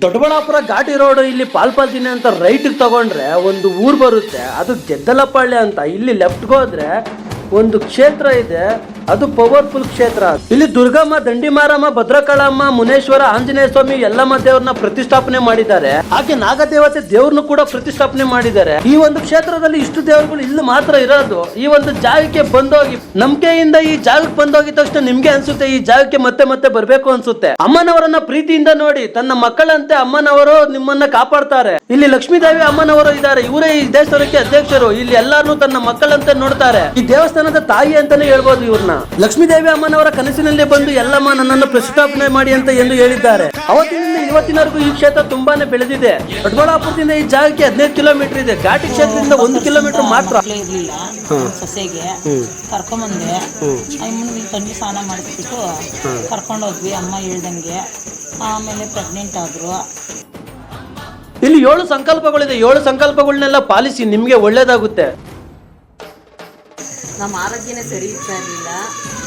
ದೊಡ್ಡಬಳ್ಳಾಪುರ ಘಾಟಿ road ಇಲ್ಲಿ ಪಾಲ್ಪಾಲ್ತಿನಿ ಅಂತ right ತಗೊಂಡ್ರೆ ಒಂದು ಊರು ಬರುತ್ತೆ, ಅದು ಗೆದ್ದಲಪಳ್ಳಿ ಅಂತ. ಇಲ್ಲಿ ಲೆಫ್ಟ್ಗೆ ಹೋದ್ರೆ ಒಂದು ಕ್ಷೇತ್ರ ಇದೆ, ಅದು ಪವರ್ಫುಲ್ ಕ್ಷೇತ್ರ. ಇಲ್ಲಿ ದುರ್ಗಮ್ಮ, ದಂಡಿಮಾರಮ್ಮ, ಭದ್ರಕಾಳಮ್ಮ, ಮುನೇಶ್ವರ, ಆಂಜನೇಯ ಸ್ವಾಮಿ, ಯಲ್ಲಮ್ಮ ದೇವ್ರನ್ನ ಪ್ರತಿಷ್ಠಾಪನೆ ಮಾಡಿದ್ದಾರೆ. ಹಾಗೆ ನಾಗದೇವತೆ ದೇವ್ರನ್ನು ಕೂಡ ಪ್ರತಿಷ್ಠಾಪನೆ ಮಾಡಿದ್ದಾರೆ. ಈ ಒಂದು ಕ್ಷೇತ್ರದಲ್ಲಿ ಇಷ್ಟು ದೇವರುಗಳು ಇಲ್ಲಿ ಮಾತ್ರ ಇರೋದು. ಈ ಒಂದು ಜಾಗಕ್ಕೆ ಬಂದೋಗಿ ನಂಬಿಕೆಯಿಂದ ಈ ಜಾಗಕ್ಕೆ ಬಂದೋಗಿದ ತಕ್ಷಣ ನಿಮ್ಗೆ ಅನ್ಸುತ್ತೆ ಈ ಜಾಗಕ್ಕೆ ಮತ್ತೆ ಮತ್ತೆ ಬರ್ಬೇಕು ಅನ್ಸುತ್ತೆ. ಅಮ್ಮನವರನ್ನ ಪ್ರೀತಿಯಿಂದ ನೋಡಿ, ತನ್ನ ಮಕ್ಕಳಂತೆ ಅಮ್ಮನವರು ನಿಮ್ಮನ್ನ ಕಾಪಾಡ್ತಾರೆ. ಇಲ್ಲಿ ಲಕ್ಷ್ಮೀದೇವಿ ಅಮ್ಮನವರು ಇದ್ದಾರೆ, ಇವರೇ ಈ ದೇವಸ್ಥಾನಕ್ಕೆ ಅಧ್ಯಕ್ಷರು. ಇಲ್ಲಿ ಎಲ್ಲಾರನ್ನೂ ತನ್ನ ಮಕ್ಕಳಂತೆ ನೋಡ್ತಾರೆ. ಈ ದೇವಸ್ಥಾನದ ತಾಯಿ ಅಂತಾನೆ ಹೇಳ್ಬೋದು ಇವ್ರನ್ನ. ಲಕ್ಷ್ಮೀದೇವಿ ಅಮ್ಮನವರ ಕನಸಿನಲ್ಲಿ ಬಂದು ಎಲ್ಲಮ್ಮ ನನ್ನನ್ನು ಪ್ರತಿಷ್ಠಾಪನೆ ಮಾಡಿ ಅಂತ ಎಂದು ಹೇಳಿದ್ದಾರೆ. ಅವತ್ತಿನಿಂದ ಇವತ್ತಿನವರೆಗೂ ಈ ಕ್ಷೇತ್ರ ತುಂಬಾನೇ ಬೆಳೆದಿದೆ. ದೊಡ್ಡಬಳ್ಳಾಪುರದಿಂದ ಈ ಜಾಗಕ್ಕೆ 15 ಕಿಲೋಮೀಟರ್ ಇದೆ. ಘಾಟಿ ಕ್ಷೇತ್ರದಿಂದ 1 ಕಿಲೋಮೀಟರ್ ಮಾತ್ರ. ಇರ್ಲಿಲ್ಲ ಸೊಸೆಗೆ ಕರ್ಕೊಂಬಂದೆ, ಅಮ್ಮನಿಗೆ ತಂಗಿ ಸ್ನಾನ ಮಾಡಿಬಿಟ್ಟು ಕರ್ಕೊಂಡೋದ್ವಿ ಅಮ್ಮ ಹೇಳ್ದಂಗೆ. ಆಮೇಲೆ ಪ್ರೆಗ್ನೆಂಟ್ ಆದ್ರು. ಇಲ್ಲಿ 7 ಸಂಕಲ್ಪಗಳಿದೆ. 7 ಸಂಕಲ್ಪಗಳನ್ನೆಲ್ಲ ಪಾಲಿಸಿ, ನಿಮ್ಗೆ ಒಳ್ಳೇದಾಗುತ್ತೆ. ನಮ್ಮ ಆರೋಗ್ಯನೇ ಸರಿ ಇರ್ತಾ ಇರಲಿಲ್ಲ.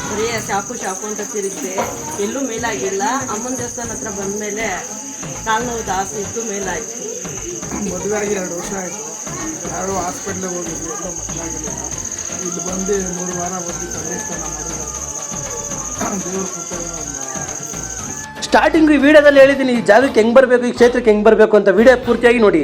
ಬರೀ ಶಾಕು ಅಂತ ತಿರುಗಿದೆ, ಎಲ್ಲೂ ಮೇಲಾಗಿಲ್ಲ. ಅಮ್ಮನ ದೇವಸ್ಥಾನ ಹತ್ರ ಬಂದಮೇಲೆ ಕಾಲು ನೋವು ಜಾಸ್ತಿ ಇತ್ತು, ಮೇಲಾಯಿತು. ಮದುವೆ ಆಗಿ 2 ವರ್ಷ ಆಯಿತು. ಯಾರು ಹಾಸ್ಪಿಟ್ಲಿಗೆ ಹೋಗಿದ್ವಿ, ಎಲ್ಲೋ ಮಕ್ಕಳಾಗಿಲ್ಲ. ಇಲ್ಲಿ ಬಂದು 3 ವಾರ ಬಂದು ದೇವಸ್ಥಾನ ಮಾಡಿದ್ರು. ದೇವ್ರ ಕೃಪೆ. ಸ್ಟಾರ್ಟಿಂಗ್ ಈ ವಿಡಿಯೋದಲ್ಲಿ ಹೇಳಿದ್ದೀನಿ ಈ ಜಾಗಕ್ಕೆ ಹೆಂಗ್ ಬರಬೇಕು, ಈ ಕ್ಷೇತ್ರಕ್ಕೆ ಹೆಂಗ್ ಬರಬೇಕು ಅಂತ. ವಿಡಿಯೋ ಪೂರ್ತಿಯಾಗಿ ನೋಡಿ.